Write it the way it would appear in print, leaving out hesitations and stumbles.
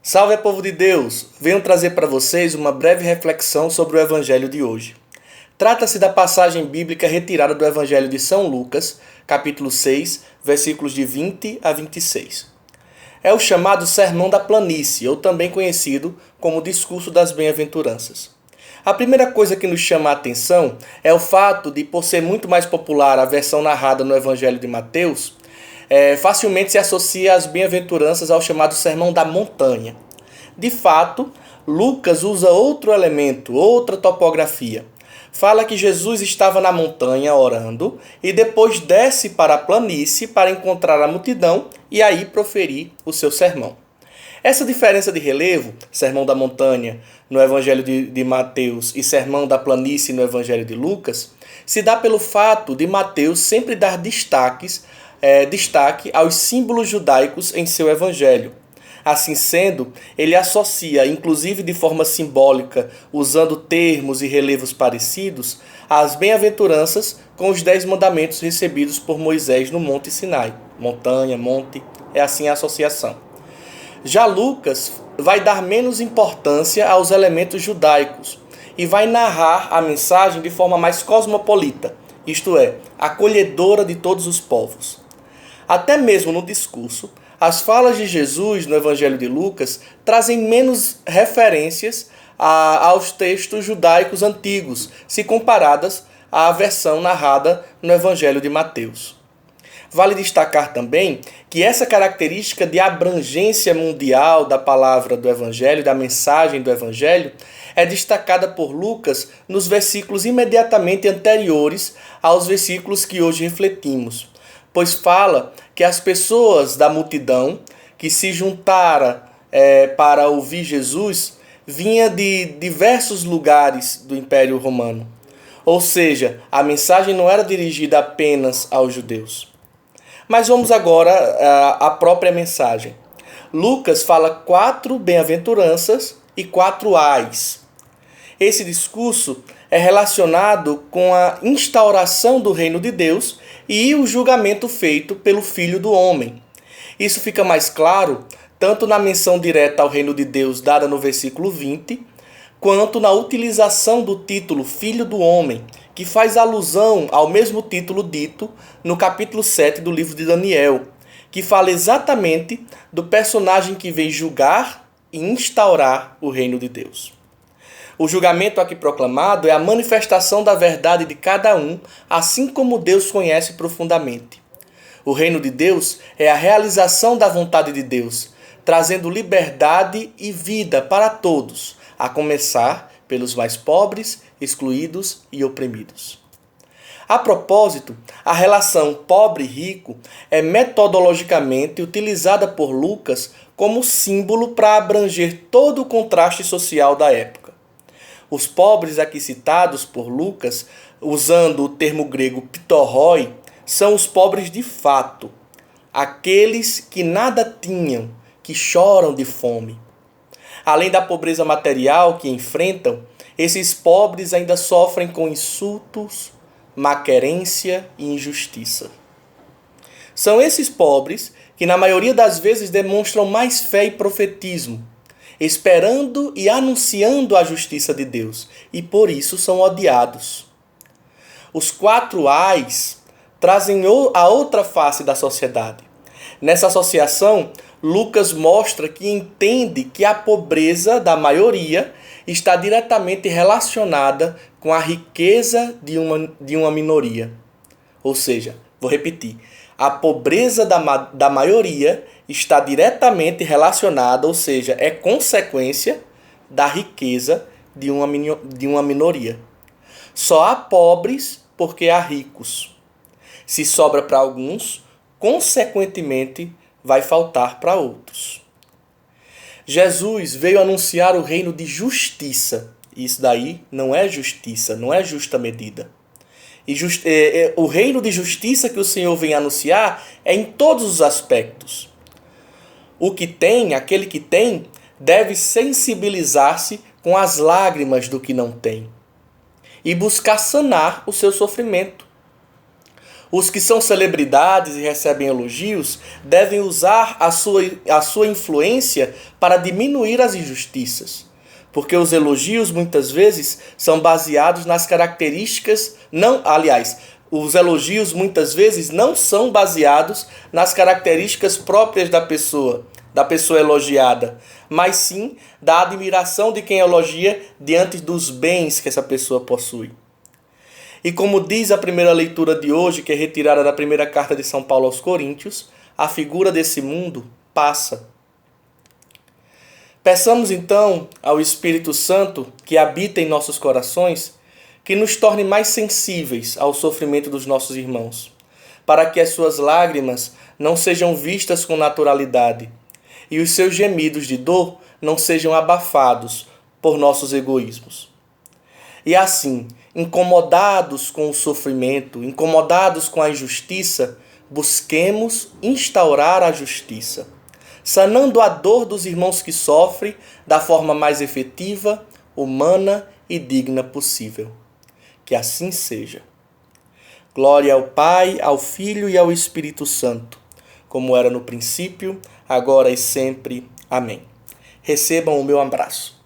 Salve, povo de Deus! Venho trazer para vocês uma breve reflexão sobre o Evangelho de hoje. Trata-se da passagem bíblica retirada do Evangelho de São Lucas, capítulo 6, versículos de 20 a 26. É o chamado Sermão da Planície, ou também conhecido como Discurso das Bem-aventuranças. A primeira coisa que nos chama a atenção é o fato de, por ser muito mais popular a versão narrada no Evangelho de Mateus, facilmente se associa as bem-aventuranças ao chamado Sermão da Montanha. De fato, Lucas usa outro elemento, outra topografia. Fala que Jesus estava na montanha orando e depois desce para a planície para encontrar a multidão e aí proferir o seu sermão. Essa diferença de relevo, Sermão da Montanha no Evangelho de Mateus e Sermão da Planície no Evangelho de Lucas, se dá pelo fato de Mateus sempre dar destaque aos símbolos judaicos em seu evangelho. Assim sendo, ele associa, inclusive de forma simbólica, usando termos e relevos parecidos, as bem-aventuranças com os 10 mandamentos recebidos por Moisés no Monte Sinai. Montanha, monte, é assim a associação. Já Lucas vai dar menos importância aos elementos judaicos e vai narrar a mensagem de forma mais cosmopolita, isto é, acolhedora de todos os povos. Até mesmo no discurso, as falas de Jesus no Evangelho de Lucas trazem menos referências aos textos judaicos antigos, se comparadas à versão narrada no Evangelho de Mateus. Vale destacar também que essa característica de abrangência mundial da palavra do Evangelho, da mensagem do Evangelho, é destacada por Lucas nos versículos imediatamente anteriores aos versículos que hoje refletimos, pois fala que as pessoas da multidão que se juntara para ouvir Jesus vinha de diversos lugares do Império Romano. Ou seja, a mensagem não era dirigida apenas aos judeus. Mas vamos agora à própria mensagem. Lucas fala 4 bem-aventuranças e 4 ais. Esse discurso é relacionado com a instauração do reino de Deus e o julgamento feito pelo Filho do Homem. Isso fica mais claro tanto na menção direta ao reino de Deus dada no versículo 20, quanto na utilização do título Filho do Homem, que faz alusão ao mesmo título dito no capítulo 7 do livro de Daniel, que fala exatamente do personagem que vem julgar e instaurar o reino de Deus. O julgamento aqui proclamado é a manifestação da verdade de cada um, assim como Deus conhece profundamente. O reino de Deus é a realização da vontade de Deus, trazendo liberdade e vida para todos, a começar pelos mais pobres, excluídos e oprimidos. A propósito, a relação pobre-rico é metodologicamente utilizada por Lucas como símbolo para abranger todo o contraste social da época. Os pobres aqui citados por Lucas, usando o termo grego ptoroi, são os pobres de fato, aqueles que nada tinham, que choram de fome. Além da pobreza material que enfrentam, esses pobres ainda sofrem com insultos, maquerência e injustiça. São esses pobres que na maioria das vezes demonstram mais fé e profetismo, esperando e anunciando a justiça de Deus, e por isso são odiados. Os 4 ais trazem a outra face da sociedade. Nessa associação, Lucas mostra que entende que a pobreza da maioria está diretamente relacionada com a riqueza de uma minoria. Ou seja, vou repetir, a pobreza da maioria está diretamente relacionada, ou seja, é consequência da riqueza de uma minoria. Só há pobres porque há ricos. Se sobra para alguns, consequentemente, vai faltar para outros. Jesus veio anunciar o reino de justiça. Isso daí não é justiça, não é justa medida. O reino de justiça que o Senhor vem anunciar é em todos os aspectos. Aquele que tem, deve sensibilizar-se com as lágrimas do que não tem e buscar sanar o seu sofrimento. Os que são celebridades e recebem elogios devem usar a sua influência para diminuir as injustiças, porque os elogios muitas vezes são baseados nas características os elogios muitas vezes não são baseados nas características próprias da pessoa elogiada, mas sim da admiração de quem elogia diante dos bens que essa pessoa possui. E como diz a primeira leitura de hoje, que é retirada da primeira carta de São Paulo aos Coríntios, a figura desse mundo passa. Peçamos então ao Espírito Santo, que habita em nossos corações, que nos torne mais sensíveis ao sofrimento dos nossos irmãos, para que as suas lágrimas não sejam vistas com naturalidade e os seus gemidos de dor não sejam abafados por nossos egoísmos. E assim, incomodados com o sofrimento, incomodados com a injustiça, busquemos instaurar a justiça, sanando a dor dos irmãos que sofrem da forma mais efetiva, humana e digna possível. Que assim seja. Glória ao Pai, ao Filho e ao Espírito Santo, como era no princípio, agora e sempre. Amém. Recebam o meu abraço.